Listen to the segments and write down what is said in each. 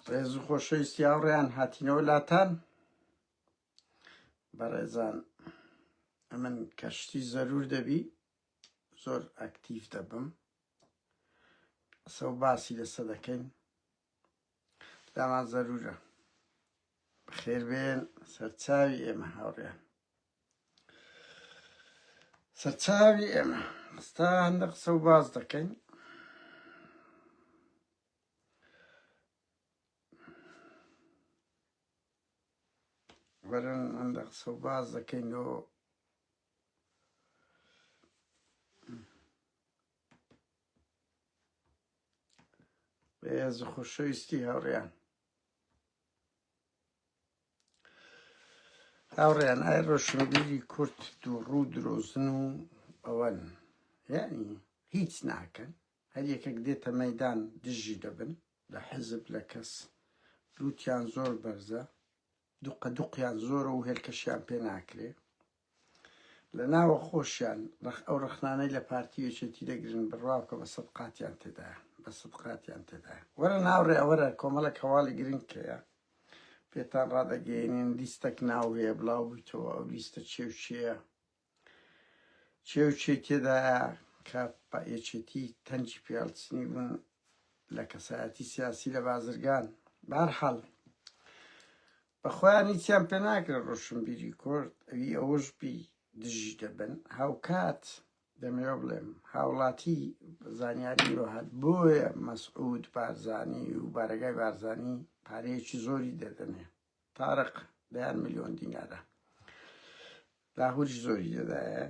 ڕێز و خۆشەویستی هاوڕێیان هاتینەوە لاتان بەڕێزان ئەمن کەشتی زەرور دەبی زۆر ئەکتیڤ دەبم ئەسە و باسی لەسە دەکەین لامان زەرورە بەخێربێن سەرچاوی ئێمە هاوڕێیان سەرچاوی ئێمە ئێستا هەندێک قسە و باز دەکەین وەرن هەندێک قسە و باز دەکەینەوە بەهێز و خۆشەویستی هاوڕێیان هاوڕێیان ئای ڕۆشنبیری کورد دووڕوو درۆزن و ئەوەن یعنی هیچ ناکەن هەر یەکێک دێتە مەیدان دژی دەبن لە حزب لە کەس لوتیان زۆر بەرزە دوقەدوقیان زۆرە و هێلکەشیان پێ ناکرێ لە ناوە خۆشیان ئەو ڕخنانەی لە پارتی یەکێتی دەگرن بڕواکە بە سەدقاتیان تێدایە بە سەدقاتیان تێدایە وەرە ناوڕێ وەرە کۆمەڵە کەواڵی گرنگکەیە پێتان ڕادەگەێنین لیستێک ناو هەیە بڵاو بوویتەوە ئەو لیستە چێ و چێ تێدایە کە یەکێتی تەنجی پیاڵچنی بوون لە کەسایەتی سیاسی لە بازرگان بەهەرحاڵ بەخۆیان هیچیان پێ ناکرێت ڕۆشنبیری کورد ئەوی ئەوەش بی دژی دەبن هاوکات دەمەوێ بڵێم هاوڵاتی زانیاری هات بۆیە مەسعود بارزانی و بارەگای بارزانی پارەیەکی زۆری دەدەنێ تارق 10 ملیۆن دینارە لاهوری زۆری دەدایە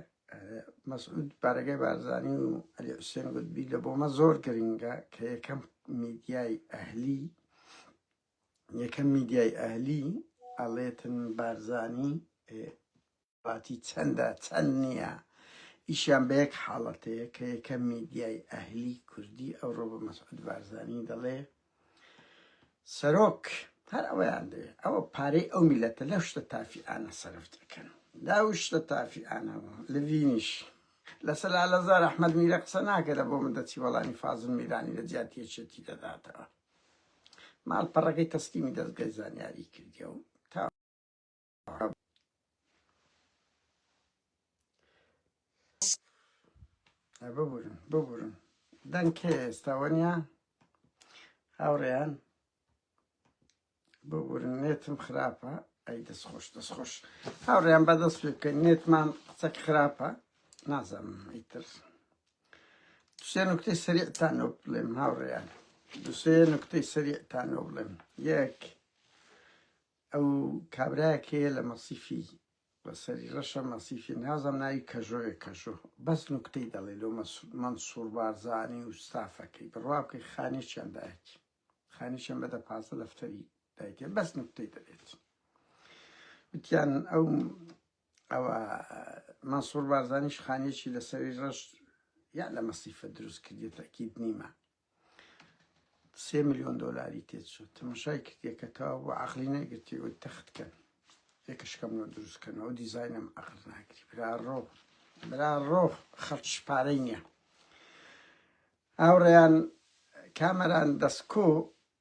مەسعود بارەگای بارزانی و عەلی حوسێن گوتبی لە بۆمە زۆر گرنگە کە یەکەم میدیای ئەهلی ئەڵێتن بارزانی باتی چەندە چەند نییە ئیشیان بە یەک حاڵەتەیە کە یەکەم میدیای ئەهلی کوردی ئەوڕۆ بە مەسعود بارزانی دەڵێ سەرۆک هەر ئەوەیان دەوێت ئەوە پارەی ئەو میلەتە لەو شتە تافیعانە سەرف دەکەن لاو شتە تافیعانەوە لە ڤینیش لەسەر لالەزار ئەحمەد میرە قسە ناکە لە بۆ من دەچی وەڵامی فازڵ میرانی لە جیاتی یەکێتی دەداتەوە ماڵ پەڕەکەی تەسلیمی دەستگای زانیاری کردیەوە تا ببورن دەنگ کێ ئێستاوە نیە هاوڕێیان ببورن نێتم خراپە ئەی دەستخۆش هاوڕێیان بەدەست پێ بکەین نێتمان قسەک خراپە نازانم ئیتر دوسێ نوکتەی سەریعتانەوە بڵێم هاوڕێیان دوسێ نوکتەی سەریعتانەوە بڵێم یەک ئەو کابرایەکەیە لە مەسیفی بەسەری ڕەشە مەسیفی نازم ناوی کەژۆ بەس نوکتەی دەڵێ لەو مەنسوور بارزانی و ستافەکەی بڕوا بکەی خانێکیان دایەتی خانێکیان بەدە پازە لەفتەری دایتێ بەس نوکتەی دەبێت وتیان ئەوە مەنسوور بارزانیش خانێکی لەسەری ڕەش یان لە مەسیفە دروست کردێت تەکید نیمە 3 ملیۆن دۆلاری تێچوو تەماشای کردێکەکەتەوە بۆ عەقلی نەیگرتی وی تەختکەن یەکەشکەمەوە دروستکەنەوە ئەو دیزاینم عەقل ناگری برا ڕۆ خەڵکیش پارەی نییە هاوڕێیان کامەران دەستکۆ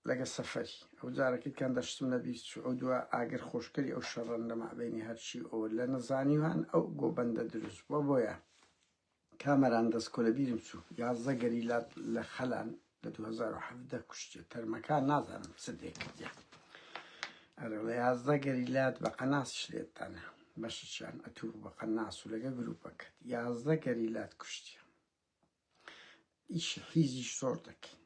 لەگە سەفەری ئەو جارەکەیتکان دەشتم لە بیست ئەو دووە ئاگر خۆشکەری ئەو شەڕەن لە مابینی هەرچی ئەوە لە نەزانیوان ئەو گۆبەندە دروست بۆیە کامەران دەستکۆ لە بیرم چوو 11 گەریلات لە خەلان لە 2017 کوشتێ تەرمەکان نازانم سدێ کردیا ئەرە لە 11 گەریلات بە قەناس شلێتانە بەشیان ئەتوو بە قەناس و لەگە گروپەکەت 11 گەریلات کوشتێ ئیش حیزیش زۆر دەکەین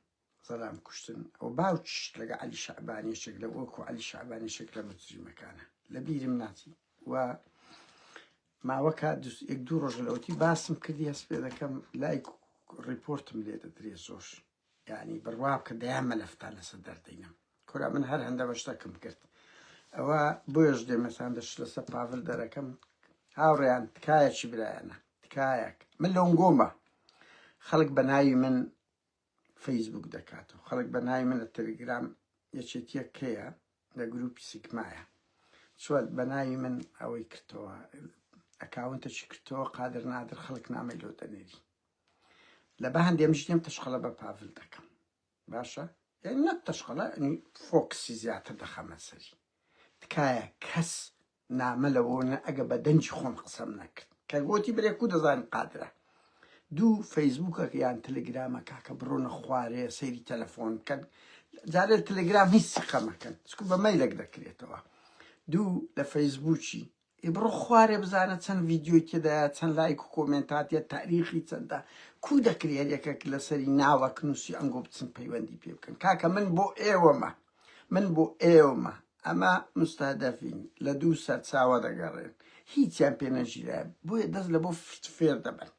زەلام کوشتن ئەو باوچش لەگە عەلی شەعبانیەشێک لە وەکو عەلی شەعبانیەشێک لە مجریمەکانە لە بیرم ناچی و ماوەکە یەک دوو ڕۆژ لەوەتی باسم کردی هەست پێ دەکەم لایک ڕیپۆرتم لێ دەدرێت زۆر یعنی بڕوا بکە دەیان مەلەفتان لەسەر دەردەینم کورا من هەر هەندە بەشتەکەم کرد ئەوە بۆیش دێمەسان دەشت لەسەر پاڤل دەرەکەم هاوڕێیان تکایەکی برایانە تکایەک من لەون گۆمە خەڵک بە ناوی من فەیسبوک دەکاتەوە خەڵک بە ناوی من لە تەلەگرام یەکێتیە کەیە لە گروپی سیگمایە چوە بە ناوی من ئەوەی کردەوە ئەکاونتەکی کردەوە قادر نادر خەڵک نامەی لۆ دەنێری لە بە هەندێ مژدێم تەشخەڵە بە پاڤل دەکەم باشە یعنی نەک تەشقەڵە ینی فۆکسی زیاتر دەخەمە سەری تکایە کەس نامە لەوەنە ئەگە بە دەنجی خۆم قسەم نەکرد کە گوتی برێک و دەزانین قادرە دوو فەیسبووکە یان تەلەگرامە کاکە بڕۆنە خوارێ سەیری تەلەفۆن بکەن جارێ تەلەگرام هیچ سقەمەکەن چکو بە مەیلێک دەکرێتەوە دوو لە فەیسبووکی بڕۆ خوارێ بزانە چەند ڤیددیۆی تێدایە چەند لایک و کۆمنتاتیە تاریخی چەندە کو دەکرێت یەکێک لەسەری ناوەک نووسی ئەنگۆ بچن پەیوەندی پێ بکەن کاکە من بۆ ئێوەمە من بۆ ئێوەمە ئەمە مستهدەفین لە دوو سەرچاوە دەگەڕێن هیچیان پێ نەژیرە بۆیە دەست لە بۆ فێر دەبن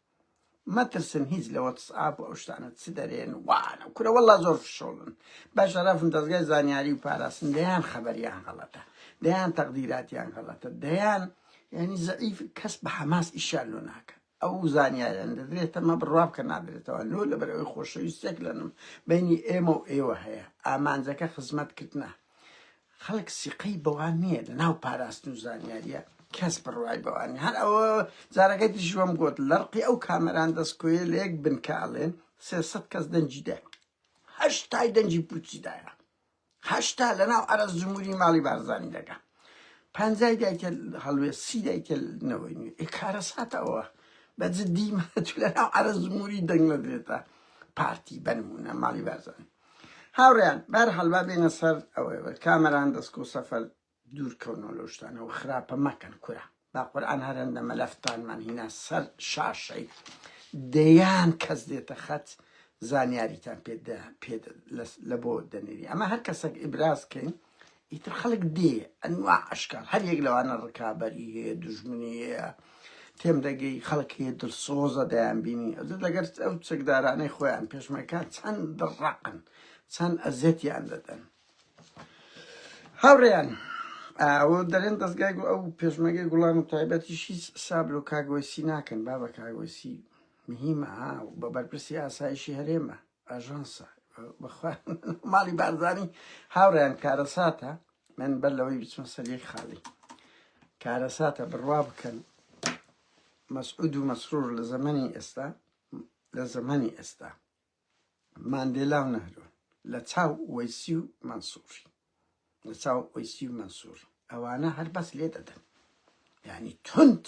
مەترسن هیچ لە وەتسئاپ و ئەو شتانە چ دەرێن وانە کورە وەڵا زۆر فشۆڵن باش ڕەفن دەستگای زانیاری و پاراستن دەیان خەبەریان غەڵەتە دەیان تەقدیراتیان غەڵەتە دەیان یعنی زەعیف کەس بە حەماس ئیشان لۆ ناکە ئەو زانیاریان دەدرێت ئەمە بڕوا بکە نادرێتەوە لۆ لەبەرەوەی خۆشەویستێک لەنم بینی ئێمە و ئێوە هەیە ئامانجەکە خزمەتکردنە خەڵک سیقەی بەوان نییە لە ناو پاراستن و زانیاریە کەس بڕوای بەوانی هەر ئەوە جارەکەی تشوەم گوت لەرقی ئەو کامەران دەستکۆیە لە یەک بنکاڵێن 300 کەس دەنجی دای هەشتای دەنجی پوچیدایە هەشتا لە ناو ئەرز جمهوری ماڵی بارزانانی دەکە 50 دایکە هەڵوێ 30 دایکە نەوەی نوێ ئێکارە ساتەوە بەجددی تو لە ناو ئەرز جمهوری دەنگ لەدرێتە پارتی بنمونە ماڵی بارزانانی هاوڕێیان بەر هەڵبا بێنە سەر ئەوەی کامەران دەستکۆ سەفەر دوورکەونەوە لەو شتانەوە خراپە مەکەن کورە با قورئان هەرەندە مەلەفتانمان هینا سەر شاشەی دەیان کەس دێتە خەت زانیاریتان پێ لە بۆ دەنێری ئەمە هەر کەسێک ئیبرازکەین ئیتر خەڵک دێ ئەنواع ئەشکال هەر یەک لەوانە ڕکابەری هەیە دوژمنی هەیە تێم دەگەی خەڵک هەیە دڵسۆزە دەیان بینی لەگەر ئەو چەکدارانەی خۆیان پێشمەکان چەند دڕاقن چەند ئەزیەتیان دەدەن هاوڕێیان ئەوە دەرێن دەستگای ئەو پێشمەگەی گوڵان و تایبەتیشی سابل و کاگۆسی ناکەن با بە کاگۆسی مهمە بە بەرپرسی ئاسایشی هەرێمە ئاژانسە بەخوا ماڵی بارزانی هاوڕێیان کارەساتە من بەر لەوەی بچمە سەریەک خاڵی کارەساتە بڕوا بکەن مەسعود و مەسرور لە زەمانی ئێستا ماندێلا و نەهرۆ لە چاو وەیسی و مەنسووری لە چاو وەیسی و مەنسوور ئەوانە هەر بەس لێ دەدەن یعنی تونت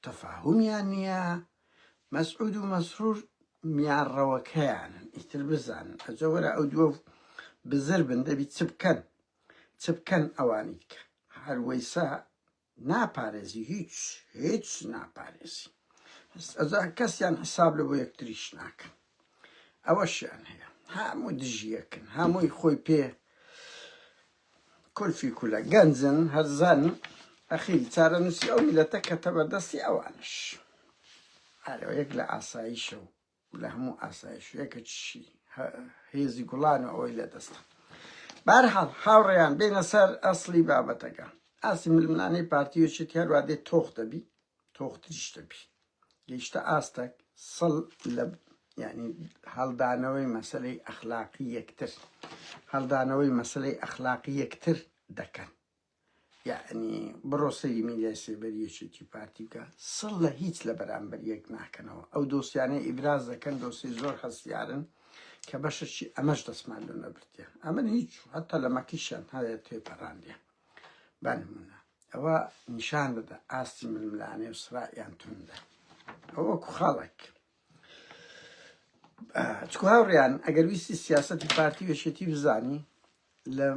تەفاهومیان نییە مەسعود و مەسرور میانڕەوەکەیانن ئیتر بزانن ئەجەوەرە ئەو دووە بزر بن دەبی چ بکەن ئەوانی کە هەر وەیسا ناپارێزی هیچ ناپارێزی کەسیان حساب لە بۆ یەکتریش ناکەن ئەوەشیان هەیە هەموو دژیەکن هەمووی خۆی پێ کولفی کولە گەنجن هەرزان ئەخیری چارەنووسی ئەو میلەتە کە تەبەردەستی ئەوانش هەرەوە یەک لە ئاساییشە و لە هەموو ئاسایش یەکە چی هێزی گوڵان و ئەوەی لە دەستە بەرحاڵ هاوڕێیان بێنە سەر ئەسڵی بابەتەکە ئاسی ململانەی پارتیۆچێت هەروە دێت تۆخ دەبی تۆختریش دەبی گەیشتە ئاستەک سڵ لە یعنی هەڵدانەوەی مەسەلەی ئەخلاقی یەکتر هەڵدانەوەی مەسەلەی ئەخلاقی یەکتر دەکەن یعنی بڕۆ سەری میدیای سێبەریەکێتی پارتی بکە سڵ لە هیچ لە بەرامبەر یەک ناکەنەوە ئەو دۆسیانەی ئیبراز دەکەن دۆسی زۆر هەستیارن کە بەشەشی ئەمەش دەسمان لە نەبرتیان ئەمە هیچ هەتا لە مەکیشیان هەیە تێپەڕاندیان بانمونە ئەوە نیشان دەدا ئاستی ململانەی و سرائیان توندە ئەوە وەکو خاڵێک چکو هاوڕێیان ئەگەر ویستی سیاسەتی پارتی وێشێتی بزانی لە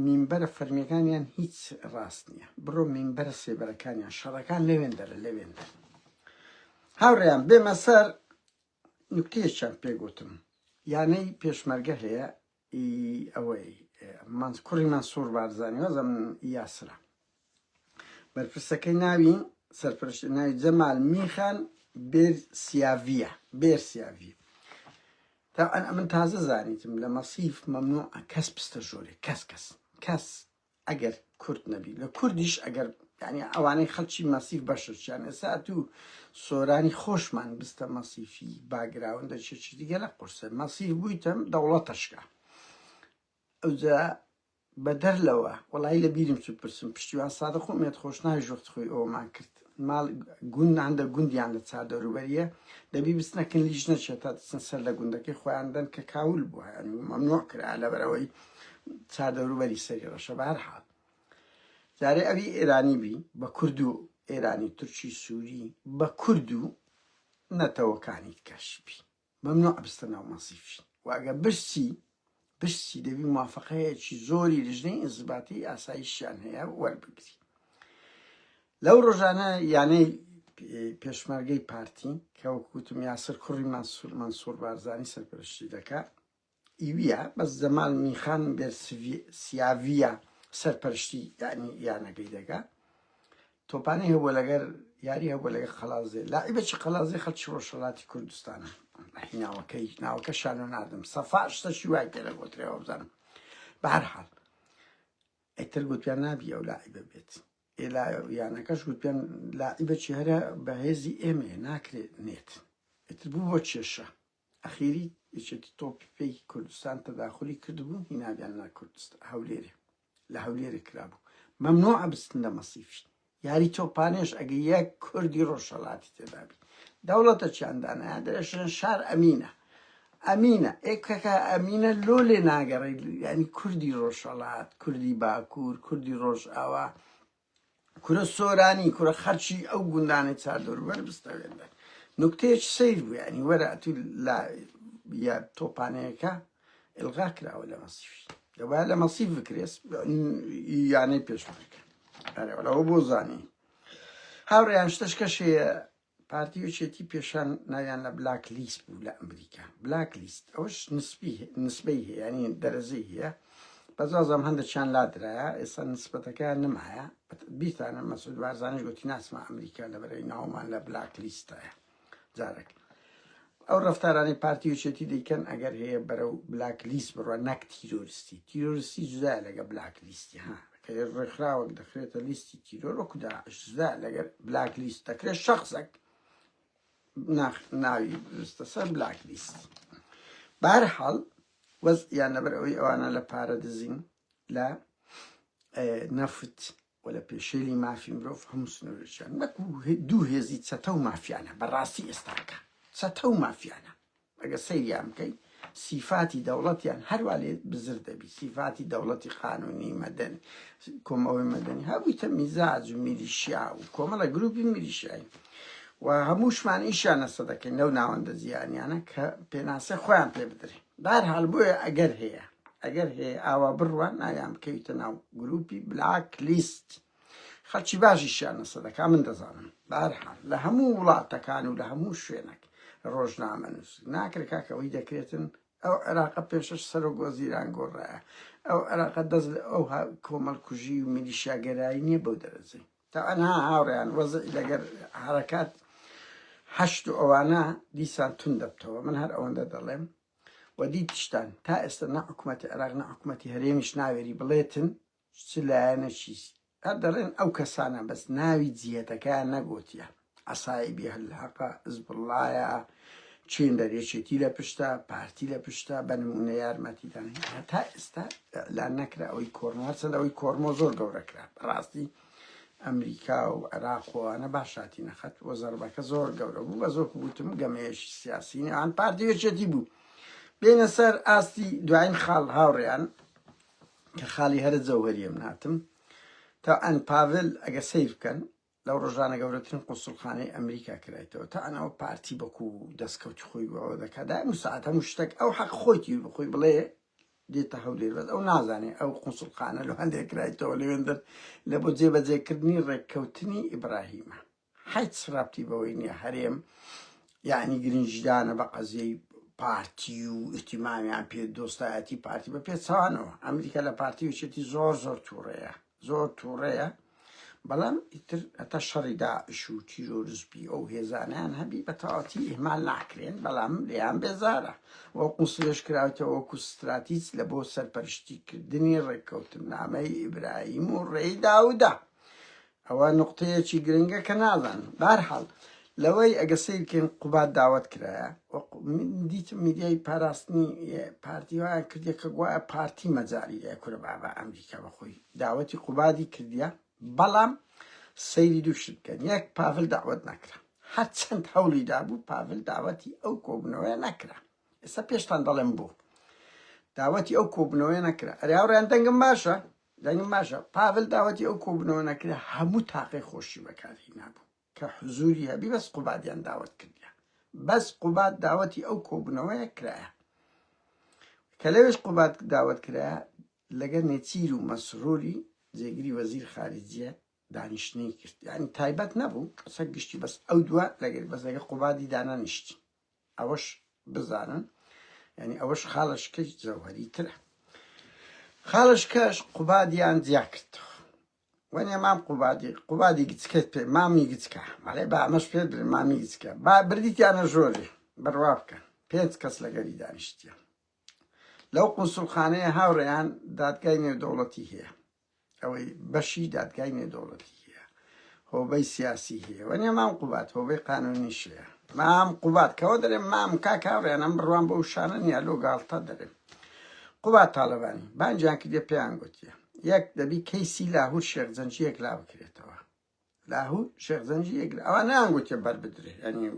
مینبەرە فەرمیەکانیان هیچ ڕاست نییە بڕۆ مینبەرە سێبەرەکانیان شەڕەکان لەوێندەرە لەوێندە هاوڕێیان بێمە سەر نوکتەیەکیان پێگوتم یانەی پێشمەرگە هەیە ئەوەی کوڕی مەنسوور بارزانی وەزە من یاسرە بەرپرسەکەی ناوی سەرپەرشت ناوی جەمال میخان بێرسیاڤیە من تازە زانیتم لە مەسیف مەمنوع کەس پستە ژۆرێ کەس ئەگەر کورد نەبی لە کوردیش ئەگەر یعنی ئەوانەی خەڵکی مەسیف بەشەیان ئێستا و سۆرانی خۆشمان بستە مەسیفی باگراوندە چێکی دیگە لە قورسە مەسیف بوویتم دەوڵەتەشکە ئەوجا بە دەر لەوە وەڵی لە بیرم چ پرسم پشتیوان سادە خۆمێت خۆش ناوی ژۆخت خۆی ئەومان کرد ماڵ گوند هەندە گوندیان لە چادەوروبەریە دەبی بستنەکەن لیژ نەچێت تا دەچن سەر لە گوندەکەی خۆیان دەن کە کاول بووە مەمنوع کرا لەبەرەوەی چادەوروبەری سەری ڕەشە بە هەر حاڵ جارێ ئەوی ئێرانی بی بە کورد و ئێرانی تورکی سووری بە کورد و نەتەوەکانی تکەشبی مەمنوع بستە ناو مەسیفی واگە برسی دەبی موافقەیەکی زۆری لژنەی ئینزیباتی ئاسایشیان هەیە وەربگری لەو ڕۆژانە یانەی پێشمەرگەی پارتی کە وەکوتم یاسر کوڕی مەنسوور بارزانی سەرپەرشتی دەکا ئیویە بەس جەمال میخان بێرسیاڤیە سەرپەرشتی یانەکەی دەکا تۆپانەی هەبووە لەگەر یاری هەبووە لەگەر خەڵازێ لاعیبەکی خەڵازێ خەڵکی ڕۆژهەڵاتی کوردستانە ناوەکە شان و نادم سەفا شتەشی وای پێ لەگۆترێەوە بزانم بە هەر حاڵ ئەیتر گوتیان نابی ئەو لاعیبە بێت یانەکەش گوتیان لاعیبەکی هەرە بەهێزی ئێمێ ناکرێت نێت ئیتر بوو بۆ کێشە ئەخیری یەکێتی تۆپی پێی کوردستان تەداخلی کردبوو هینابیان نا کوردستان هەولێرێ لە هەولێرێ کرابوو مەمنوع ئەبستن لە مەسیفی یاری تۆپانێش ئەگە یەک کوردی ڕۆژهەڵاتی تێدابی دەوڵەتە چیاندانە دەشن شار ئەمینە ئێکەکە ئەمینە لۆ لێ ناگەڕی ینی کوردی ڕۆژهەڵات کوردی باکوور کوردی ڕۆژ ئاوا کورە سۆرانی کورە خەرچی ئەو گوندانی چاردەوروبەر بستەوێنە نوکتەیەکی سەیر بوو ینی وەرە ئەتوو یا تۆپانەیەەکە ئلغا کراوە لە مەسیفی دەبایە لە مەسیف بکرێت یانەی پێشمەرگە ئەرەوەلەوە بۆ زانی هاوڕێیان شتەش کەشەیە پارتی وچێتی پێشان ناویان لە بلاک لیست بوو لە ئەمریکا بلاک لیست ئەوش نسبەی هەیە ینی دەرەزەی هەیە بەزازم هەندێکیان لادرایە ئێستا نسبەتەکە نمایە بیتانە مەسعود بارزانیش گوتی ناسمە ئەمریکا لەبەرەوەی ناومان لە بلاک لیستایە جارێک ئەو ڕەفتارانی پارتی وچێتی دەیکەن ئەگەر هەیە بەرەو بلاک لیست بڕوە نەک تیرۆریستی جودای لەگە بلاک لیستی ها کە ڕێکخراوەک دەخرێتە لیستی تیرۆر وەکو داعش جودا لەگەر بلاک لیست دەکرێت شەخصێک ناوی درستە سەر بلاک لیست بە هەر حاڵ وەزعیان لەبەر ئەوەی ئەوانە لە پارە دەزین لە نەفت و لە پێشێلی مافی مرۆڤ هەموو سنوورەکیان وەکو دوو هێزی چەتە و مافیانە بەڕاستی ئێستاکە چەتە و مافیانە ئەگە سەیریان بکەی سیفاتی دەوڵەتیان هەروە لێ بزر دەبی سیفاتی دەوڵەتی قانونی مەدەنی کۆمەڵی مەدەنی هەبوویتە میزاج و میلیشیا و کۆمەڵە گروپی میلیشیایی و هەمووشمان ئیشیان نەسە دەکەین لەو ناوەندە زیانیانە کە پێناسە خۆیان پێ بدرێن بەهەرحاڵ بۆیە ئەگەر هەیە ئاوا بڕوان نایان بکەویتە ناو گروپی بلاک لیست خەڵکی باشیشیان نەسە دەکا من دەزانم بەهەرحاڵ لە هەموو وڵاتەکان و لە هەموو شوێنێک ڕۆژنامە نووس ناکرێت کاکەوەی دەکرێتن ئەو عێراقە پێشش سەرۆک وەزیران گۆڕایە ئەو عێراقە دەست لە ئەو کۆمەڵکوژی و میلیشیاگەرایی نییە بەو دەرەجەی تا ئەنها هاوڕێیان وەزعی لەگەر حرەکات هەشت و ئەوانە دیسان تون دەبتەوە من هەر ئەوەندە دەڵێم و دیت شتان تا ئێستا نە حکوومەتی عێراق نە حکوومەتی هەرێمیش ناوێری بڵێتن چ لایەنە چیز هەر دەڵێن ئەو کەسانە بەس ناوی جیهەتەکەیان نەگوتیە عەسایبی هەلحەقە حیزبوڵڵایە چین دەرێچێتی لە پشتە پارتی لە پشتە بە نمونە یارمەتیدان تا ئێستا ئەعلان نەکرا ئەوەی کۆرمۆ چەند ئەوەی کۆرمۆ زۆر گەورەکرا بەڕاستی ئەمریکا و عێراق وانە باشاتی نەخەت وە زەربەکە زۆر گەورە بوو بە زۆر گوتم گەمەیەشی سیاسینی ئەوان پارتی وێچێتی بوو بێنە سەر ئاستی دوایین خاڵ هاوڕێیان کە خاڵی هەرە جەوهەریەم ناتم تا ئەن پاڤل ئەگە سیر بکەن لەو ڕۆژانە گەورەترین قوسڵخانەی ئەمریکا کرایتەوە تا ئەنەوە پارتی بەکو دەستکەوتی خۆی بەوە دەکات دائیم ساعت هەموو شتێک ئەو حەق خۆیتی بخۆی بڵێ دێتە هەولێر بەس ئەو نازانێ ئەو قوسڵخانە لە هەندێک کرایتەوە لەوێندن لە بۆ جێبەجێکردنی ڕێککەوتنی ئیبراهیمە هیچ رابطی بەوەی نییە هەرێم یعنی گرنجدانە بە قەزیەی پارتی و ئیحتیمامیان پێ دۆستایەتی پارتی بە پێچوانەوە ئەمریکا لە پارتی وچێتی زۆر تووڕەیە بەڵام ئیتر ئەتا شەڕی داعش و تیرۆریزمی ئەو هێزانیان هەبی بە تەواوەتی ئیهمال ناکرێن بەڵام لێیان بێزارە وە قوسڵێش کراوەتەوە وەکو ستراتیج لە بۆ سەرپەرشتیکردنی ڕێککەوتنامەی ئیبراهیم و ڕێی داودا ئەوە نقطەیەکی گرنگە کە نازان بەهەرحاڵ لەوەی ئەگە سیرکەین قوبات داوت کرایە دیتم میدیای پاراستنی پارتی وایە کردیە کە گوایە پارتی مەجاری کورە بابا ئەمریکا بەخۆی داوەتی قوباتی کردیە بەڵام سەیری دووشت بکەن. یەک پاڤل داوەت نەکرا، هەرچەند هەوڵی دابوو پاڤل داوەتی ئەو کۆبوونەوەیە نەکرا. ئێستا پێشتان دەڵێم بوو داوەتی ئەو کۆبوونەوەیە نەکرا. ئەرێ هاوڕێیان دەنگم باشە پاڤل داوەتی ئەو کۆبوونەوە نەکرا، هەموو تاقەی خۆشی بەکارهێنا بوو کە حزوری هەبی، بەس قوبادیان داوەت کردیە، بەس قوباد داوەتی ئەو کۆبوونەوەیە کرایە. کە لەوێش قوباد داوەت کرایە لەگەر نێچیر و مەسروری جێگیری وەزیر خارجیە دانیشتنی کرد، یعنی تایبەت نەبوو قسە گشتی، بەس ئەو دووە لەگەر بەس لەگە قوبادی دانانیشتی. ئەوەش بزانن، یعنی ئەوەش خاڵشکەی جەوهەری ترە. خاڵشکەش قوبادیان جیا کردەوە، وەنێ مام قوبادی گچکەت پێ مامی گچکە مەڵێ با ئەمەش پێ برن مامی گچکە با بردیتیانە ژۆرێ بڕوا بکەن. 5 کەس لەگەری دانیشتیە. لەو قونسوڵخانەیە هاوڕێیان دادگای نێودەوڵەتی هەیە، ئەوەی بەشی دادگای نێودەوڵەتی هەیە، هۆبەی سیاسی هەیە، وەنێ مام قوباد هۆبەی قانونیش هەیە. مام قوباد کەەوە دەرێن مام کاک هاوڕێیان ئەم بڕوان بە شانە نیە لۆ گاڵتە دەرێن. قوباد تاالبانی بانجیان کردێ پێیان گوتیە یەک دەبی کەیسی لاهور شێخزەنجیەک لا بکرێتەوە، لاهور شێخزەنجیەک ئەوە نانگوتیە بەر بدرێ، ینی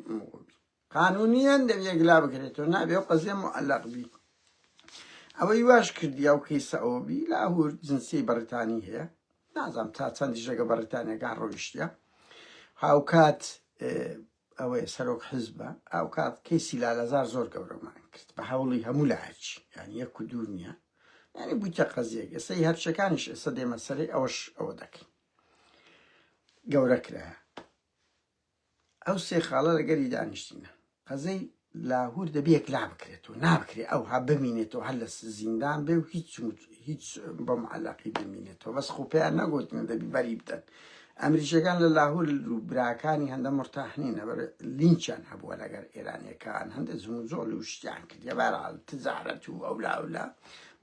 قانونیان دەبی یەک لا بکرێتەوە، نابێ و قەزیە مؤەلەق بی. ئەوەی واش کردی ئەو کەیسە ئەوە بی. لاهور جنسی بەریتانی هەیە، نازانم تا چەندی ژەگە بەریتانیەکان ڕۆیشتە، هاوکات ئەوەیە سەرۆک حزبە، ئەو کات کەیسی لالەزار زۆر گەورەمان کرد بە هەوڵی هەموو لاهەرچی، یعنی یەک و دوور نییە، یعنی بوویتە قەزیەک. ئێستا هەرچەکانیش ئێستا دێمە سەرێ ئەوەش ئەوە دەکەین گەورە کرایە. ئەو سێ خاڵە لەگەری دانیشتینە. قەزەی لاهور دەبێت لا بکرێتەوە، نابکرێت ئەو ها بمینێتەوە هەر لە زیندان بێ و هیچ بە معەلەقی بمینێتەوە، بەس خۆپیان نەگوتن دەبی بەری بدەن. ئەمریکیەکان لە لاهور براکانی هەندە مرتاحنینە، لینچیان هەبووە لەگەر ئێرانیەکان، هەندە زم و زۆر و شتیان کردیە بەرحاڵ تجارەت و ئەولا،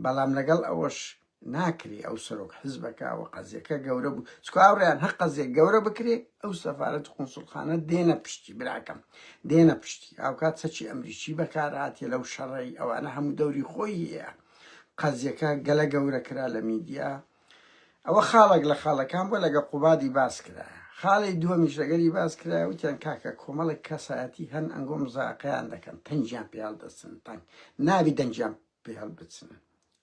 بەڵام لەگەڵ ئەوەش ناکری ئەو سەرۆک حزبەکەوە قەزیەکە گەورە بوو. چکاوڕیان هەر قەزیێک گەورە بکرێ ئەو سەفارەت قونسوڵخانە دێنە پشتی، براکەم دێنە پشتی. ئاوکات سەچی ئەمریکی بەکارهاتیە لەو شەڕەی ئەوانە هەموو دەوری خۆی هەیە. قەزیەکە گەلە گەورە کرا لە میدیا. ئەوە خاڵێک لە خاڵەکان بۆ لەگە قوبادی باس کرایە. خاڵی دووەمیش لەگەری باس کرایە، وتیان کاکە کۆمەڵێک کەسایەتی هەن ئەنگۆ مزاقەیان دەکەن، تەنجیان پێڵ دەچن، تەنگ نابی دەنجیان پێڵ بچنن،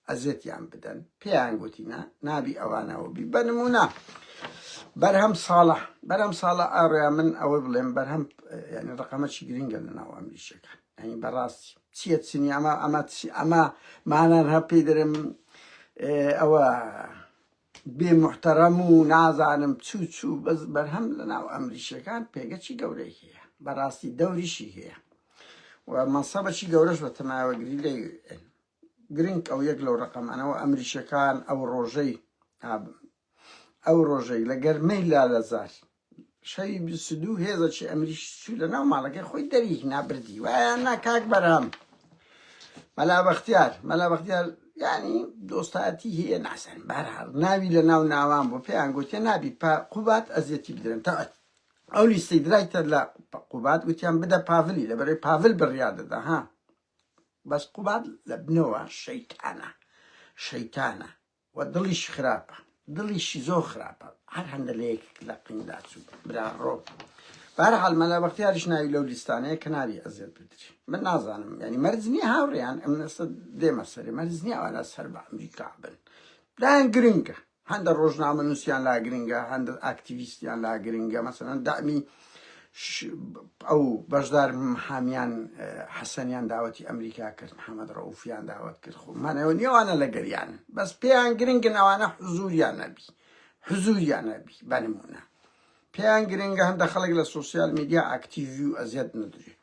ئەزێتیان بدەن. پێیان گوتینا نابی ئەوانەوە بی. بەنمونە بەرهەم ساڵە ئاڕۆیا من ئەوە بڵێم بەرهەم ینی ڕقەمەکی گرینگە لە ناو ئەمریکیەکان، ینی بەڕاستی چیە چنی ئەمە مانان هە پێی دەرم ئەوە بێ محتەرەم و نازانم چوو بەس بەرهەم لە ناو ئەمریکیەکان پێگەچی گەورەی هەیە، بەڕاستی دەوریشی هەیە و مەنسەبەکی گەورەش بە تەماوەگری لێ گرنگ. ئەو یەک لەو ڕقەمانەوە ئەمریکیەکان ئەو ڕۆژەی لە گەرمەی لالەزار شەوی 22 هێزەکی ئەمریکی چوو لە ناو ماڵەکەی خۆی دەریک نابردی وایە نا کاک بەرهەم مەلا بەختیار ینی دۆستاتی هەیە ناسەن بەرهەڵ ناوی لە ناو ناوان بۆ پێیان گوتێ نابی قوبات ئەزیەتی بدرن تا ئەو لیستەی درایتە لە قوبات وتیان بدە پاڤلی لەبەرەوەی پاڤل بڕیا دەدا ها، بەس قوبات لە بنەوە شەیتانە و دڵیش خراپە، دڵیشی زۆر خراپە، هەر هەندە لە یەک لە قیندا چوو برا ڕۆ. بەرحاڵ مەلا بەختیاریش ناوی لەو لیستانەیە کە نابی ئەزیەت بدری. من نازانم ینی مەرج نییە هاوڕێیان ئەم ئێستا دێمە سەرێ مەرج نییە ئەوانە سەر بە ئەمریکا بن، لایەن گرنگە، هەندە ڕۆژنامە نووسیان لا گرنگە، هەندە ئاکتیڤیستیان لا گرنگە، مەسەڵەن دامی ئەو بەشدار حامیان حەسەنیان داوەتی ئەمریکا کرد، محەممەد ڕەوفیان داوەت کرد، خۆمانەوە نیێوانە لە گەریان، بەس پێیان گرنگن ئەوانە حزوریان نەبی بەنمونە. پێیان گرنگە هەندە خەڵک لە سوسیال میدیا ئاکتیڤی و ئەزیەت نەدرێ،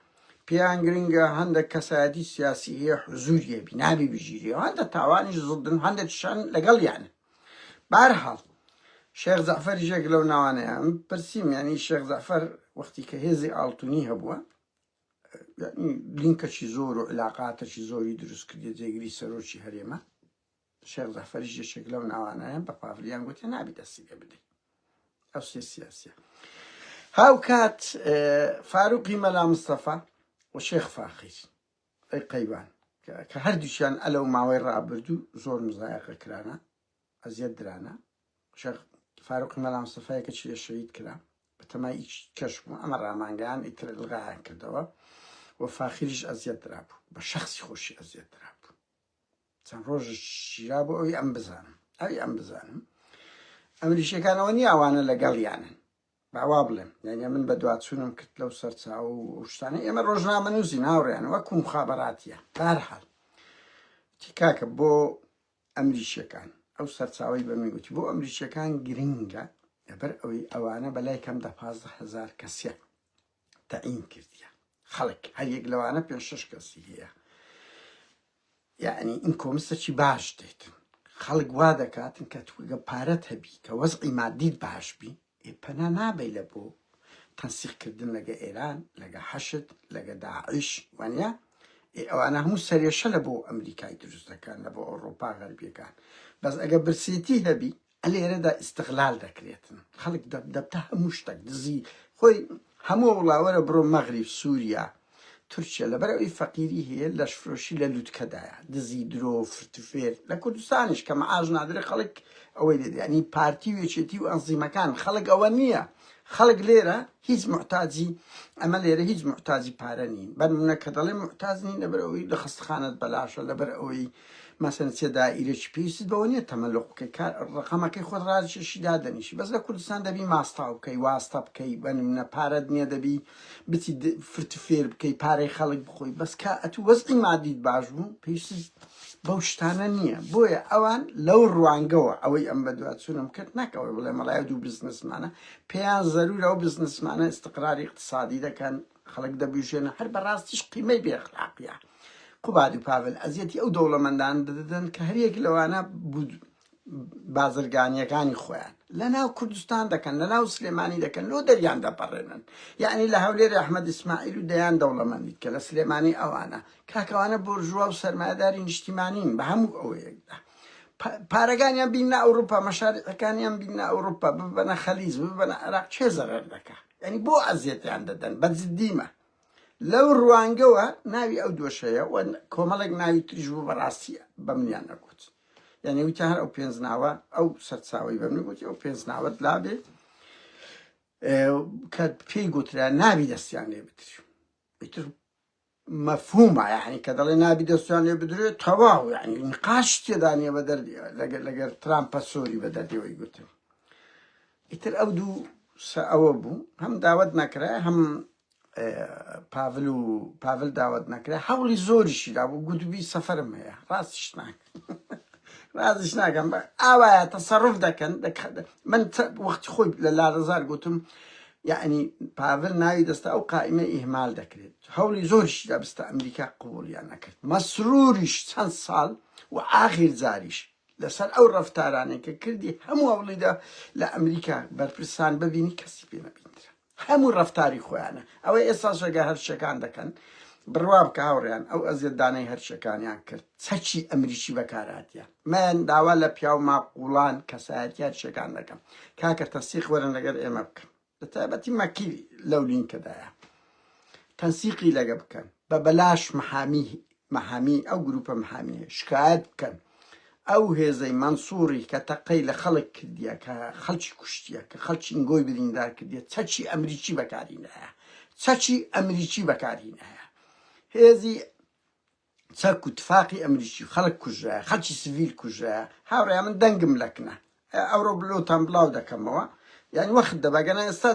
پێیان گرنگە هەندە کەسایەتی سیاسی هەیە حزوریە بی نابی بژیری، هەندە تاوانیش زڵدن، هەندە تشان لەگەڵیان. بەرحاڵ شێخ زەعفەری ژێک لەو ناوانەیە پرسییم، ینی شێخ زەعفەر وەختی کە هێزی ئاڵتونی هەبووە لینکەکی زۆر و علاقاتەکی زۆری دروست کردی جێگیری سەرۆکی هەرێمە. شێخ زەعفەری ژێشێک لەو ناوانەیە بە پاڤلیان گوتێ نابی دەستی لێ بدەیت. ئەو سێ سیاسیە. هاو کات فاروقی مەلا مستەفا و شێخ فاخیر ئەی قەیبان کە هەردووشیان ئەلەو ماوەی ڕابردوو زۆر مزایەقە کرانە، ئەزیەت درانە. شێخ فاروقی مەلا مستەفایەکە چی شەهید کرا بە تەمای کەش بوو ئەمە ڕامانگەیان ئیتر ئلغایان کردەوە و فاخریش ئەزیەت درابوو بە شەخسی خۆشی ئەزیەت درابوو چەند ڕۆژش شیرا بوو ئەوی ئەم بزانم ئەمریشیەکانەوە نیە ئەوانە لەگەڵیانن باوا بڵێم یعنی من بە دواتچوونم کرد لەو سەرچاو و شتانە ئێمە ڕۆژنامە نووسی ناوڕێیان وەکو مخابەراتیە بەرحاڵ کاکە بۆ ئەمریشیەکان ئەو سەرچاوی بەمی گوتی بۆ ئەمریشیەکان گرنگە لەبەر ئەوەی ئەوانە بەلای کەم 15,000 کەسێک تەعین کردیە خەڵک هەر یەک لەوانە 5-6 کەسی هەیە یعنی ئین کۆمستەکی باش دێتن خەڵک وا دەکاتن کە توگە پارەت هەبی کە وەزعی مادیت باش بی پەنا نابێ لە بۆ تەنسیقکردن لەگە ئێران لەگە حەشد لەگە داعش وانە ئەوانە هەموو سەرێشە لە بۆ ئەمریکای دروست دەکەن لە بۆ ئەوڕۆپا غەربیەکان بەس ئەگە برسێتی هەبی لێرەدا ئیستیغلال دەکرێتن خەڵک دەبتە هەموو شتێک دزی خۆی هەموو وڵاوەرە بڕۆ مەغریب سووریا تورکیا لەبەر ئەوەی فەقیری هەیە لەشفرۆشی لە لووتکەدایە دزی درۆ فرتوفێر لە کوردستانیش کە مەعاژ نادرێ خەڵک ئەوەی دەدێ ینی پارتی وێچێتی و ئەنزیمەکان خەڵک ئەوە نییە خەڵک لێرە هیچ محتاجی ئەمە لێرە هیچ محتاجی پارە نین بەنمونە کە دەڵێ محتاج نین لەبەر ئەوەی لە خستخانت بەلاشە لەبەر ئەوەی مەسەن چێ دائیرەی پێویست بەوە نییە تەمەلق بکەی ڕقەمەکەی خۆت ڕاجێشی دادەنیشی بەس لە کوردستان دەبی ماستاو بکەی واستە بکەی بەنمونە پارەت نییە دەبی بچی فرتوفێر بکەی پارەی خەڵک بخۆی بەس کە ئەتوو وەزعی مادیت باش بوو پێویست بەو شتانە نییە بۆیە ئەوان لەو ڕوانگەوە ئەوەی ئەم بە دواتچوونم کرد نەکەوەی بڵێ مەڵای دوو بزنسمانە پێیان زەرورە ئەو بزنسمانە استقراری اقتصادی دەکەن خەڵک دەبیژێنە هەر بەڕاستیش قیمەی بێخلاقیە قوباد و پاول ئەزیەتی ئەو دەوڵەمەندان دەدەن کە هەریەک لەوانە بازرگانیەکانی خۆیان لە ناو کوردستان دەکەن لە ناو سلێمانی دەکەن لۆ دەریان دەپەڕێنن یعنی لە هەولێر ئەحمەد ئیسماعیل و دەیان دەوڵەمەندیت کە لە سلێمانی ئەوانە کاکەوانە بۆرژوا و سەرمایهداری نیشتیمانین بە هەموو ئەوەیەکدا پارەکانیان بینە ئەوروپا مەشارەکانیان بینە ئەوروپا ببەنە خەلیج ببەنە عێراق چێ زەرەر دەکا ینی بۆ ئەزیەتیان دەدەن بەجددیمە لەو ڕوانگەوە ناوی ئەو دۆشەیە و کۆمەڵێک ناوی تریژ بوو بەڕاستیە بە منیان نەگوت یعنی وتە هەر ئەو پێنجناوە ئەو سەرچاوی بە من گوتی ئەو پێنجناوەت لابێ کە پێی گوترا نابی دەستیان لێ بدرێ ئیتر مەفهومە یعنی کە دەڵێ نابی دەستیان لێ بدرێت تەواو یعنی نقاش تێدا نیە بە دەردی لەگەر ترامپە سۆری بە دەردیەوەی گوتن ئیتر ئەو دوو ئەوە بوو هەم داوت نەکرا هەم پاڤل داوت نەکرا هەوڵی زۆریشیدا بوو گوتبی سەفەرم هەیە ڕاستیش ناکە ڕازش ناکەم ئاوایە تەسەڕف دەکەن من وەختی خۆی لە لارەزار گوتم یعنی پاڤل ناوی دەستا ئەو قائمە ئیهمال دەکرێت هەوڵی زۆریشیدا بستە ئەمریکا قبوڵیان نەکرد مەسروریش چەند ساڵ و ئاخر جاریش لەسەر ئەو ڕەفتارانێک کە کردی هەموو هەوڵیدا لە ئەمریکا بەرپرسان ببینی کەسی پێ نەبینترە هەموو ڕەفتاری خۆیانە ئەوەی ئێستا شەگە هەرشەکان دەکەن بڕوا بکە هاوڕێیان ئەو ئەزیەتدانەی هەرشەکانیان کرد چەکی ئەمریکی بەکارهاتیە من داوا لە پیا و ماقوڵان کەسایەتی هەرشەکان دەکەم کاکە تەنسیق وەرن لەگەر ئێمە بکەن لە تایبەتی مەکی لەو لینکەدایە تەنسیقی لەگە بکەن بە بەلاش مەحامی ئەو گروپە مەحامیە شکایەت بکەن ئەو هێزەی مەنسووری کە تەقەی لە خەڵک کردیە کە خەڵکی کوشتیە کە خەڵکی ئنگۆی بریندار کردیە چەکی ئەمریکی بەکارینەیە چەکی ئەمریکی بەکارینەیە هێزی چەک و تفاقی ئەمریکی خەڵک کوژایە خەڵکی سڤیل کوژایە هاوڕێیان من دەنگم لەکنە ئەوڕۆ بلۆتان بڵاو دەکەمەوە یعنی وەخت دەبەگەنە ئێستا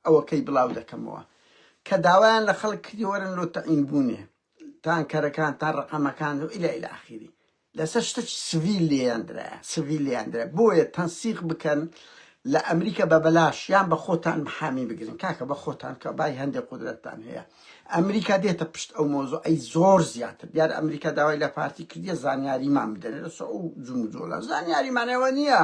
ئەوەکەی بڵاو دەکەمەوە کە داوایان لە خەڵک کردی وەرن لۆ تەعین بوونێ تانکەرەکان تا ڕقەمەکان و ئیلە ئاخیری لەسەر شتێکی سڤیل لێیاندرا بۆیە تەنسیق بکەن لە ئەمریکا بە بەلاش یان بە خۆتان محامی بگرن کاکە بە خۆتان کە بای هەندێک قودرەتتان هەیە ئەمریکا دێتە پشت ئەو مۆزوع ئەی زۆر زیاتر دیارە ئەمریکا داوای لە پارتی کردیە زانیاریمان بدەنێت لەسەر ئەو جوم و جۆڵە زانیاریمانەوە نییە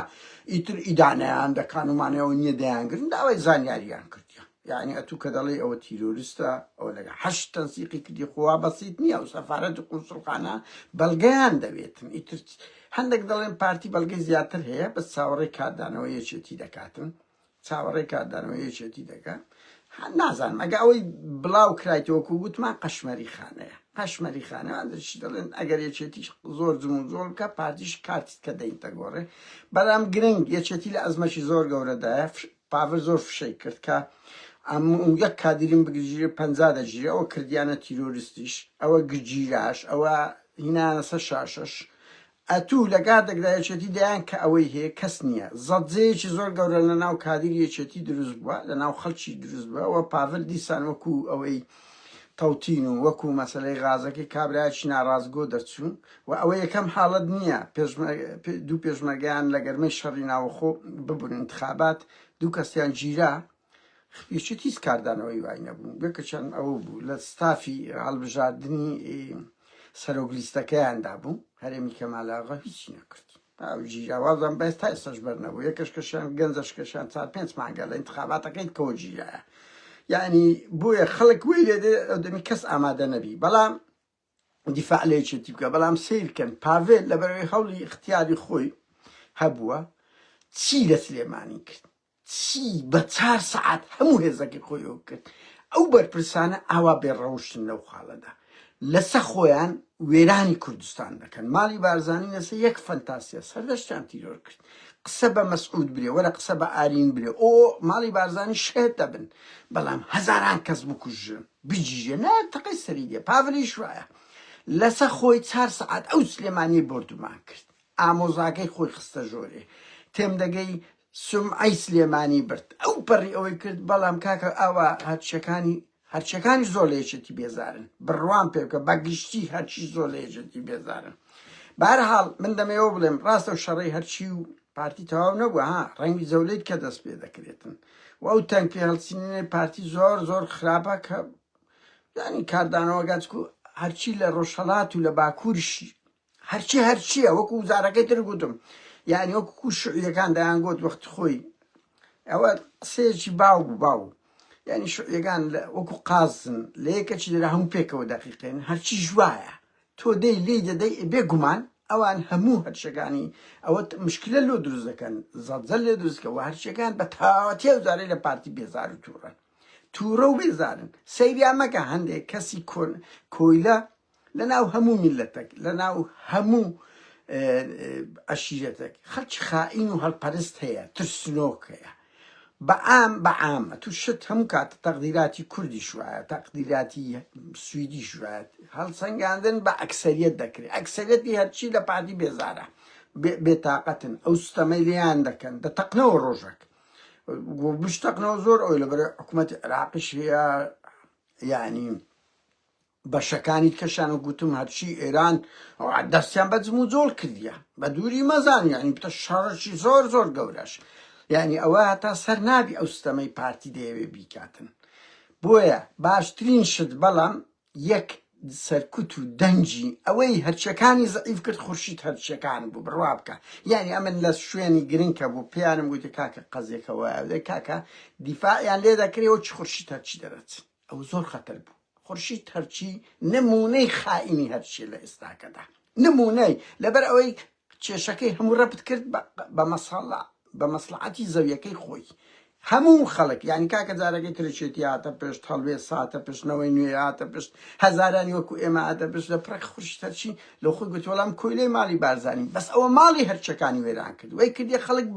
ئیتر ئیدانەیان دەکانومانەوە نییە دەیانگرن داوای زانیاریان کردیە یعنی ئەتوو کە دەڵێ ئەوە تیرۆریستە ئەوە لەگە هەشت تەنسیقی کردی خوا بەسیت نییە و سەفارەت و قونسڵخانە بەڵگەیان دەوێتن ئیتر هەندێک دەڵێن پارتی بەڵگەی زیاتر هەیە بە چاوەڕێی کاردانەوە یەکێتی دەکاتن چاوەڕێی کاردانەوە یەکێتی دەکات نازانم ئەگە ئەوەی بڵاو کرایتەوەکو گوتمان قەشمەری خانەیە پەشمەریخانەوان دەچی دەڵێن ئەگەر یەکێتیش زۆر جم و زۆر بکە پارتیش کاتیت کە دەینتە گۆڕێ بەڵام گرنگ یەکێتی لە ئەزمەشی زۆر گەورەدایە پاڤر زۆر فشەی کرد کە یەک کادریم بگرژیرە 50 دەگیرە ئەوە کردیانە تیرۆریستیش ئەوە گرجیراش ئەوە هینانە سەر شاشەش ئەتوو لە کاتێکدا یەکێتی دەیان کە ئەوەی هەیە کەس نییە زەجەیەکی زۆر گەورە لە ناو کادری یەکێتی دروست بووە لە ناو خەڵکی دروست بووە ئەوە پاڤر دیسان وەکو ئەوەی تەوتین و وەکو مەسەلەی غازەکەی کابراایکی ناڕازگۆ دەرچوون و ئەوە یەکەم حاڵەت نییە دوو پێشمەرگیان لە گەرمەی شەڕی ناوەخۆ ببوون انتخابات دوو کەسیان گیرا خپێچێت هیچ کاردانەوەی وای نەبوون بێکە چەند ئەوە بوو لە ستافی هەڵبژاردننی سەرۆگلیستەکەیاندا بوو هەرێمی کەمالاغا هیچی نەکرد گیراوازان بەس تا ئێستاش بەرنەبوو یەکەشکەشیان گەنجەشکەشیان 4-5 مانگە لە انتخاباتەکەیت کەەوە گیرایە یعنی بۆیە خەڵک وی لێدێ ئەودەمی کەس ئامادە نەبی بەڵام دیفاع لە یەکێتی بکە بەڵام سیرکەن پاڤێل لە بەرەوەی هەوڵی اختیاری خۆی هەبووە چی لە سلێمانی کرد چی بە 4 سەعات هەموو هێزەکەی خۆیەوە کرد ئەو بەرپرسانە ئاوا بێڕەوشتن لەو خاڵەدا لەسە خۆیان وێرانی کوردستان دەکەن ماڵی بارزانی لەسە یەک فەنتاسیە سەردەشتیان تیرۆر کرد قسە بە مەسعود برێ وەرە قسە بە ئارین برێ ئۆ ماڵی بارزانی شێت دەبن بەڵام هەزاران کەس بکوژن بجیژێ نە تەقەی سەری دێ پاڤری شوایە لەسە خۆی 4 سەعات ئەو سلێمانی بردومان کرد ئامۆزاکەی خۆی خستە ژۆرێ تێم دەگەی سومعەی سلێمانی برد ئەو پەڕی ئەوەی کرد بەڵام کاکە ئاوا هەرچیەکانی زۆر لە یەکێتی بێزارن بڕوان پێ بکە بەگشتی هەرچی زۆر لە یەکێتی بێزارن بەهەرحاڵ من دەمەوە بڵێم ڕاستە و شەڕەی هەرچی و پارتی تەواو نەبووە ها ڕەنگی جەولەیت کە دەست پێ دەکرێتن و ئەو تەنگ پێ هەڵچینەی پارتی زۆر خراپە کە ینی کاردانەوە گاچکو هەرچی لە ڕۆژهەڵات و لە باکوورشی هەرچیە وەکو وزارەکەی تر گوتم یعنی وەکو شوعیەکان دەیانگوت وەختی خۆی ئەوە قسەیەکی باو یعنی شوعیەکان وەکو قازن لە یەکەکی دەرا هەموو پێکەوە دەقیقێن هەرچی ژوایە تۆ دەی لێی دەدەی بێگومان ئەوان هەموو هەرچەکانی ئەوە مشکلە لۆ دروست دەکەن زەجە لێ دروستکەوە هەرچەکان بە تاوەتی وزارەی لە پارتی بێزار و تووڕە و بێزارن سەیریان مەکە هەندێک کەسی کۆیلە لە ناو هەموو میلەتێک لە ناو هەموو عەشیرەتێک خەڵکی خائین و هەڵپەرست هەیە ترسنۆک هەیە بەعامە تو شت هەموو کاتە تەقدیراتی کوردی شوایە تەقدیراتی سویدی شوایە هەڵسەنگاندن بە ئەکسەریەت دەکرێت ئەکسەریەتی هەرچی لە پارتی بێزارە بێتاقەتن ئەو ستەمەی لیان دەکەن دەتەقنەوە ڕۆژێک بشتەقنەوە زۆر ئەوی لەبەر حکوومەتی عێراقیش هەیە یعنی بەشەکانی کەشان و گوتم هەرچی ئێران دەستیان بە جم و جۆڵ کردیە بە دووری مەزان یعنی بتە شەڕێکی زۆر گەورەش یعنی ئەوە هەتا سەر نابی ئەو ستەمەی پارتی دەیەوێ بیکاتن بۆیە باشترین شت بەڵام یەک سەرکوت و دەنجی ئەوەی هەرچەکانی زەعیف کرد خورشید هەرچەکان بوو بڕوا بکە یعنی ئەمن لە شوێنی گرنگکە بوو پێیانم گوتی کاکە قەزێکەوە ئەوەی کاکە دیفاعیان لێ دەکرێەوە چ خورشید هەرچی دەرەچ ئەو زۆر خەتەر بوو خورشید هەرچی نمونەی خائینی هەرچی لە ئێستاکەدا نمونەی لەبەر ئەوەی کێشەکەی هەموو ڕەبت کرد بە مەسلحەتی زەویەکەی خۆی هەموو خەڵک یعنی کاکە جارەکەی ترچێتی هاتە پشت هەڵوێ ساتە پشتنەوەی نوێ هاتە پشت هەزارانی وەکو ئێمە هاتە پشت لە پڕێک خورشید هەرچی لە خۆی گوتی وەڵام کۆیلەی ماڵی بارزانی بەس ئەوە ماڵی هەرچەکانی وێران کرد وەی کردی خەڵک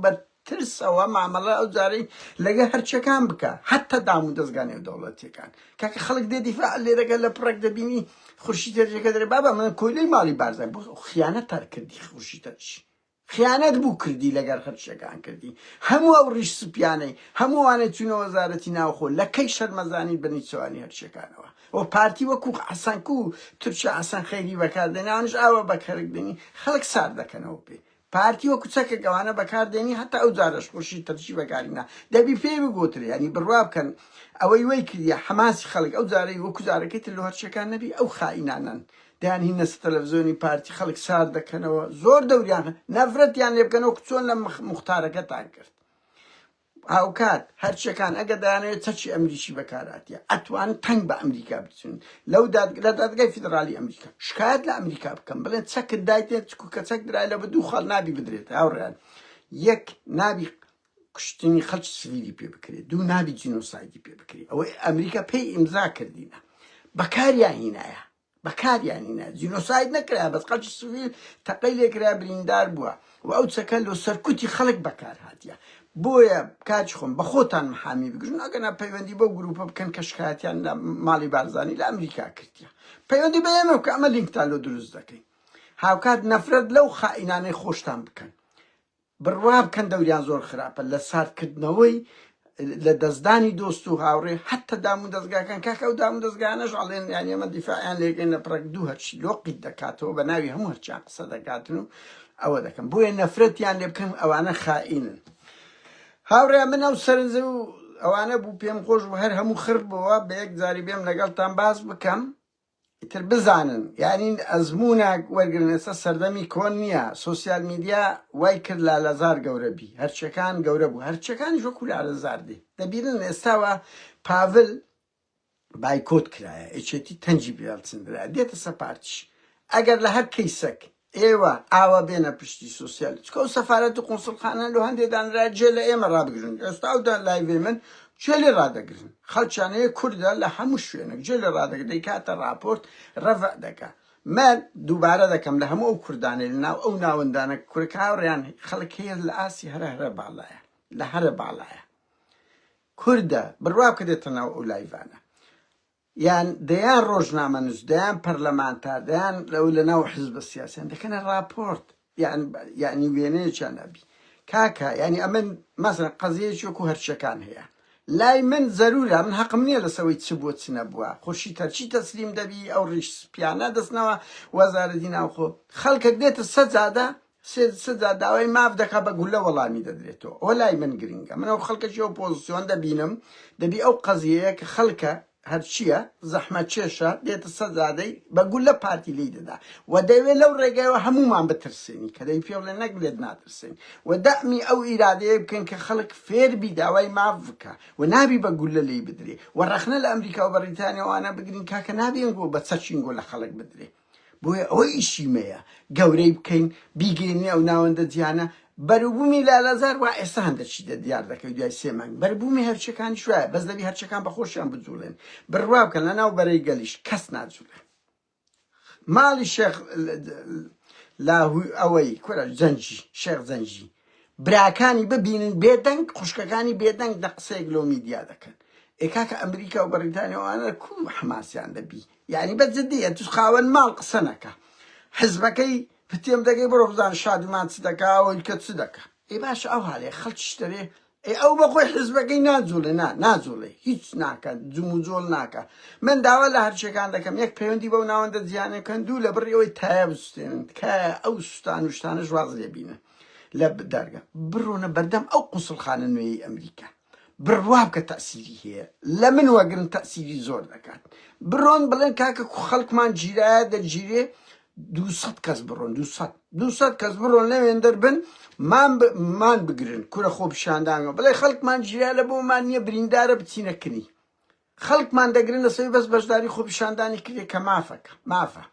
ترسەوە مامەڵە ئەو جارەی لەگە هەرچەکان بکە حتا دام و دەستگانێ و دەوڵەتیەکان کاکە خەڵک دێ دیفاع لێ دەکەن لە پڕێک دەبینی خورشید هەرچەکە دەرێ بابا من کۆیلەی ماڵی بارزانی بۆ خیانەت تار کردی خورشید هەرچی خیانەت بوو کردی لەگەر هەرچەکان کردی هەموو ئەو ڕیش سوپیانەی هەمووانێت چوونە وەزارەتی ناوخۆ لە کەی شەرمەزانی بنیچەوانی هەرچەکانەوە ئەو پارتی وەکو حەسەنکو و تورکیا حەسەن خەیری بەکاردێناوانش ئاوە بەکارێنی خەڵک سار دەکەنەوە پێ پارتی وەکو چەکێک ئەوانە بەکاردێنی هەتا ئەو جارەش خورشید تەرچی بەکارینا دەبی پێی بگوترێ ینی بڕوا بکەن ئەوەی وەی کردیە حەماسی خەڵک ئەو جارەی وەکو جارەکەی تر لە هەرچەکان نەبی ئەو خائینانن دەیان هینە تەلەڤیزۆنی پارتی خەڵک سار دەکەنەوە زۆر دەوریان نەفرەتیان لێ بکەنەوە چۆن لە مختارەکەتان کرد هاوکات هەرچەکان ئەگە دەیانەوێت چەکی ئەمریکی بەکاراتیە ئەتوان تەنگ بە ئەمریکا بچن لە دادگای فیدرالی ئەمریکا شکایەت لە ئەمریکا بکەم بڵێن چەکت دایتێت چکو کە چەک درای لە بە دوو خەڵ نابی بدرێت هاوڕێن یەک نابی کوشتنی خەڵکی سڤیلی پێ بکرێت دوو نابی جینۆسایدی پێ بکرێت ئەوەی ئەمریکا پێی ئیمزا کردینە بەکاریان هینایە بەکاریانینا جینۆساید نەکرا بەس قەڵکی سویل تەقەی لێکرا بریندار بووە و ئەو چەکە لە سەرکوتی خەڵک بەکار هاتیە بۆیە کاچ خۆم بە خۆتان محامی بگرن ئەگەنا پەیوەندی بۆ گروپە بکەن کە شکایەتیان لە ماڵی بارزانانی لە ئەمریکا کردیە پەیوەندی بە ئێمە کە ئەمە لینکتان لۆ دروست دەکەین هاوکات نەفرەت لەو خائینانەی خۆشتان بکەن بڕوا بکەن دەوریان زۆر خراپە لە ساردکردنەوەی لە دەستدانی دۆست و هاوڕێ حتا دام و دەستگاکان کاکە ئەو دام و دەستگانەش ئەڵێن یانی ئەمە دیفاعیان لێگەین لە پڕێک دوو هەرچی لۆقیت دەکاتەوە بە ناوی هەموو هەرچیان قسە دەکاتن و ئەوە دەکەم بۆیە نەفرەتیان لێ بکەن ئەوانە خائینن هاوڕێ من ئەو سەرنجە و ئەوانە بوو پێم خۆش و هەر هەموو خرد بەوە بە یەک جاری بێم لەگەڵتان باس بکەم ئیتر بزانن یعنی ئەزمونە وەرگرن ئێستا سەردەمی کۆن نییە سۆسیال میدیا وای کرد لالەزار گەورە بی هەرچەکان گەورە بوو هەرچەکانی وەکو لالەزار دێ دەبینن ئێستاوە پاڤل بایکۆت کرایە ئەچێتی تەنجی بێڵچندرا دێتە سەپارتیش ئەگەر لە هەر کەیسەک ئێوە ئاوا بێنە پشتی سوسیال چکە و سەفارەت و قونسڵخانە لە هەندێکدانرا جێ لە ئێمە ڕابگرن ئێستا ئەودا لایڤێ من جێ لێ ڕادەگرن خەڵکیانەیە کووردە لە هەموو شوێنێک جێ لێ ڕادەگرن دەیکاتە راپۆرت ڕەڤە دەکا من دووبارە دەکەم لە هەموو ئەو کوردانەی لەناو ئەو ناوەندانە کورکە هاوڕێیان خەڵک هەیە لە ئاسی هەرە باڵایە لە هەرە باڵایە کووردە بڕوا بکە دێتە ناو ئەو لایڤانە یان دەیان ڕۆژنامە نووس دەیان پەرلەمانتار دەیان لە ناو حزبە سیاسیان دەکەنە راپۆرت یعنی وێنەیەکیان نەبی کاکە یعنی ئەمن مەسەڵەن قەزیەیەکی وەکو هەرچەکان هەیە لای من زەرورە من حەقم نییە لەسەوەی چ بۆ چ نەبووە خۆشی تەرچی تەسلیم دەبی ئەو ڕیش پیانە دەستنەوە وەزارەتی ناوخۆ خەڵکێک دێتە سەجا داوای ماف دەکا بە گولە وەڵامی دەدرێتەوە ئەوە لای من گرنگە من ئەو خەڵکەی ئەو پۆزیسیۆن دەبینم دەبی ئەو قەزیەیە کە خەڵکە هەرچیە زەحمە چێشە دێتە سەجادەی بە گولە پارتی لی دەدا و دەوێت لەو ڕێگایەوە هەمومان بترسێنی کە دەی پێ بڵێ نەک لێت ناترسێن و دەمی ئەو ئیرادەیە بکەن کە خەڵک فێربی داوای ماف بکە و نابی بە گولە لی بدرێ و ڕەخنە لە ئەمریکا و بەریتانیاوانە بگرین کاکە نابێنگۆ بە چەچینگۆ لە خەڵک بدرێ بۆیە ئەوەی ئیشیمەیە گەورەی بکەین بیگەینی ئەو ناوەندە جیانە بەروبوومی لالەزار وا ئێستا هەندێکی دیار دەکەوت دوای سێ مانگ بەربوومی هەرچەکانی شوایە بەس دەبی هەرچەکان بە خۆشیان بجوڵێن بڕوا بکەن لە ناو بەرەی گەلیش کەس ناجوڵێن ماڵی شێخ لاهوی ئەوەی کورە زەنجی شێخ زەنجی براکانی ببینن بێدەنگ خوشکەکانی بێدەنگ دە قسەیەک لەو میدیا دەکەن ئێکاکە ئەمریکا و بەریتانیاوانە کوم حماسیان دەبی یعنی بەجددیە توش خاوەن ماڵ قسە نەکە حزبەکەی پتێم دەگەی بڕۆ بزان شادومان چ دەکا ئەوەی کە چ دەکە ئێ باش ئەو هاالێ خەڵکیش دەرێ ئەو بەخۆی حزبەکەی ناجوڵێ ناجوڵێ هیچ ناکە جم و جۆڵ ناکە من داوا لە هەرچەکان دەکەم یەک پەیوەندی بەو ناوەندە جیانەکەن دوو لە بڕیەوەی تایە بستێنن کە ئەو سوستان و شتانە ژواز لێبینن لە دەرگە بڕۆنە بەردەم ئەو قوسڵخانە نوێی ئەمریکا بڕوا بکە تەسیری هەیە لە من وەگرن تەسیری زۆر دەکات بڕۆن بڵێن کاکە خەڵکمان گیرایە دەرگیرێ 200 کەس بڕۆن 200 کەس بڕۆن لەوێن دەربن مان بگرن کورە خۆ پیشاندانەوە بڵێ خەڵکمان گیرا لە بۆمان نییە بریندارە بچینەکردنی خەڵکمان دەگرن لەسەوی بەس بەشداری خۆ پیشاندانی کردێ کە مافە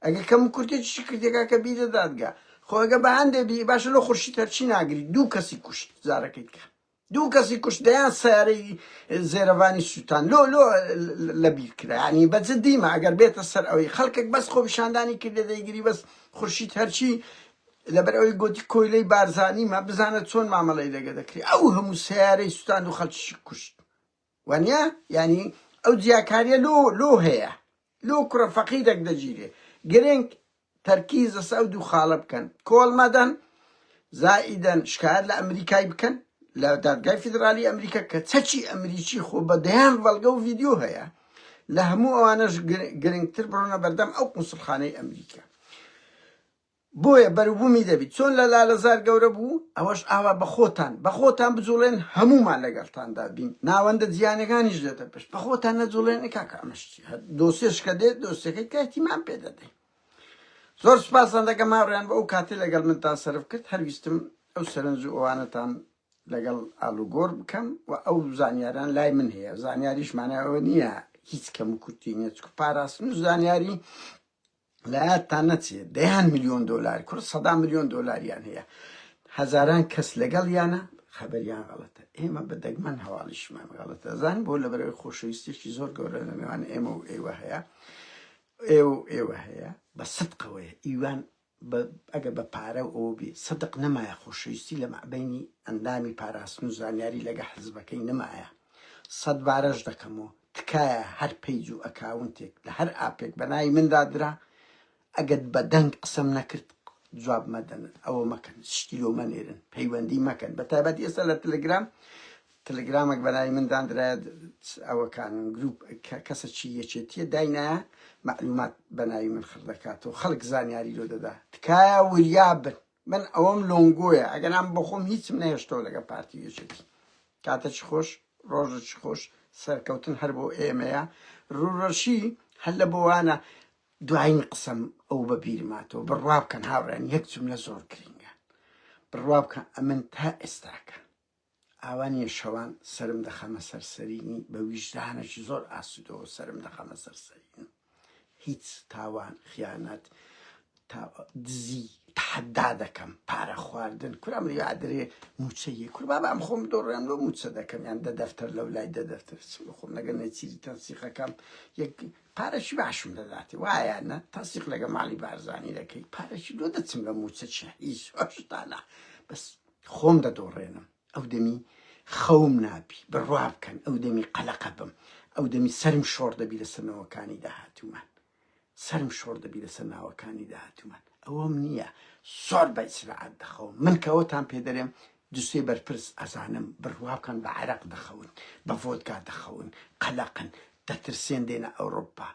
ئەگە کەم کورتێکی کردێکا کە بیدە دادگا خۆ ئەگە بە هەندێ بی باشە لە خورشی تەرچی ناگری دوو کەسی کوشت زارەکەیت کە دوو کەسی کوشت دەیان سیارەی زێرەوانی سووتان لۆ لە بیر کرا ینی بەجددیمە ئەگەر بێتە سەر ئەوەی خەڵکێک بەس خۆ پیشاندانی کردێ دەیگیری بەس خورشید هەرچی لەبەر ئەوەی گوتی کۆیلەی بارزانیمە بزانە چۆن مامەڵەی لەگە دەکری ئەو هەموو سیارەی سووتان و خەڵکی کوشت وانە ینی ئەو جیاکاریە لۆ هەیە لۆ کوڕە فەقیرێک دەگیرێ گرنگ تەرکیز لەسەر ئەو دوو خاڵە بکەن کۆڵمەدەن زائیدەن شکایەت لە ئەمریکای بکەن لە دادگای فیدرالی ئەمریکا کە چەچی ئەمریکی خۆ بەدەیان ڤەڵگە و ڤیدیۆ هەیە لە هەموو ئەوانەش گرنگتر بڕۆنە بەردەم ئەو قوسڵخانەی ئەمریکا بۆیە بەروبوومی دەبیت چۆن لە لالەزار گەورە بوو ئەوەش ئاوا بە خۆتان بجوڵێن هەمومان لەگەڵتاندا بین ناوەندە جیانەکانیش دێتە پێش بە خۆتان نەجوڵێن کاکە ئەمەشتی دۆسێش کە دێت دۆستەکەی کاتیمان پێ دەدەین زۆر سوپاسان دەکەم ماڕیان بە ئەو کاتێ لەگەڵ من تا سەرف کرد هەرویستم ئەو سەرنج و ئەوانەتان لەگەڵ ئالوگۆڕ بکەم و ئەو زانیاران لای من هەیە زانیاریش مانایەوە نییە هیچ کەم و کورتی نییە چکە پاراستن و زانیاری لایەتتان نەچێت دەیان ملیۆن دۆلار کورە 100 ملیۆن دۆلاریان هەیە هەزاران کەس لەگەڵ یانە خەبەریان غەڵەتە ئێمە بە دەگمەن هەواڵیشمان غەڵەتە زان بۆ لەبەرەوەی خۆشەویستێکی زۆر گەورە لە نێوان ئێمە و ئێوە هەیە ئێوە هەیە بە سدقەوەیە ئیوان ئەگە بە پارە و ئەوە بێ سەدق نەمایە خۆشەویستی لە مەعبەینی ئەندامی پاراستن و زانیاری لەگە حزبەکەی نەمایە 100 بارەش دەکەمەوە تکایە هەر پەیج و ئەکاونتێک لە هەر ئاپێک بە ناوی مندادرا ئەگەت بە دەنگ قسەم نەکرد جواب مەدەن ئەوە مەکەن شتیلۆ مەنێرن پەیوەندی مەکەن بە تایبەت ئێستا لە تەلەگرامێک بە ناوی مندادرایە ئەوەکان گروپ کەسە چی یەکێتیە داینایە معلومات بە ناوی من خڕ دەکاتەوە خەڵک زانیاری لۆ دەدا تکایە وریا بن من ئەوەم لۆنگۆیە ئەگەرام بەخۆم هیچم نەهێشتەوە لەگە پارتی یەکێتی کاتەچ خۆش ڕۆژەچ خۆش سەرکەوتن هەر بۆ ئێمەیە ڕوڕەشی هەر لە بۆوانە دوایین قسەم ئەو بە بیرماتەوە بڕوا بکەن هاوڕێن یەک جملە زۆر گرنگە بڕوا بکەن ئەمن تا ئێستاکە ئاوانیە شەوان سرم دەخەمە سەرسەرینی بە ویژدانێکی زۆر ئاسوودەوە سرم دەخەمە سەرسەرین هیچ تاوان خیانەت دزی تحەدا دەکەم پارە خواردن کورام یادرێ موچەیە کور بابا ئەم خۆم دۆڕێم لەو موچە دەکەم یان دە دەفتەر لەو لای دە دەفتەر خۆم لەگەر نەچیری تەنسیقەکەم یەک پارەشی باشم دەداتێ وایە نە تەنسیق لەگە ماڵی بارزانی دەکەی پارەشی دۆ دەچم لە موچە چە هیچ هۆشتانە بەس خۆم دەدۆڕێنم ئەو دەمی خەوم نابی بڕوا بکەن ئەو دەمی قەلەقە بم ئەو دەمی سرم شۆڕ دەبی لەسەر نەوەکانی داهاتوومان سرم شۆڕ دەبی لەسەر ناوەکانی داهاتوومان ئەوەم نییە زۆر بە ئیسراعەت دەخەوم من کەوەتان پێ دەرێم دوسێ بەرپرس ئەزانم بڕوا بکەن بە عەرەق دەخەون بە ڤۆدکا دەخەون قەلەقن دەترسێن دێنە ئەوڕۆپا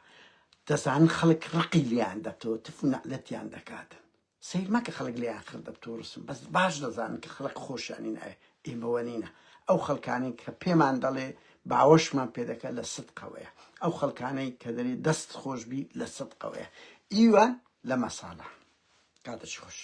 دەزانن خەڵک ڕقی لیان دەبتەوە تف و نەعلەتیان دەکاتن سیر مەکە خەڵک لیان خڕ دەبتۆڕسم بەس باش دەزانن کە خەڵک خۆشیانی نایە ئێمەوە نینە ئەو خەڵکانی کە پێمان دەڵێ باوەشمان پێ دەکات لە سدقەوەیە ئەو خەڵکانەی کە دەرێ دەست خۆشبی لە سدقەوەیە ئیوان لە مەساڵە کاتەچ خۆش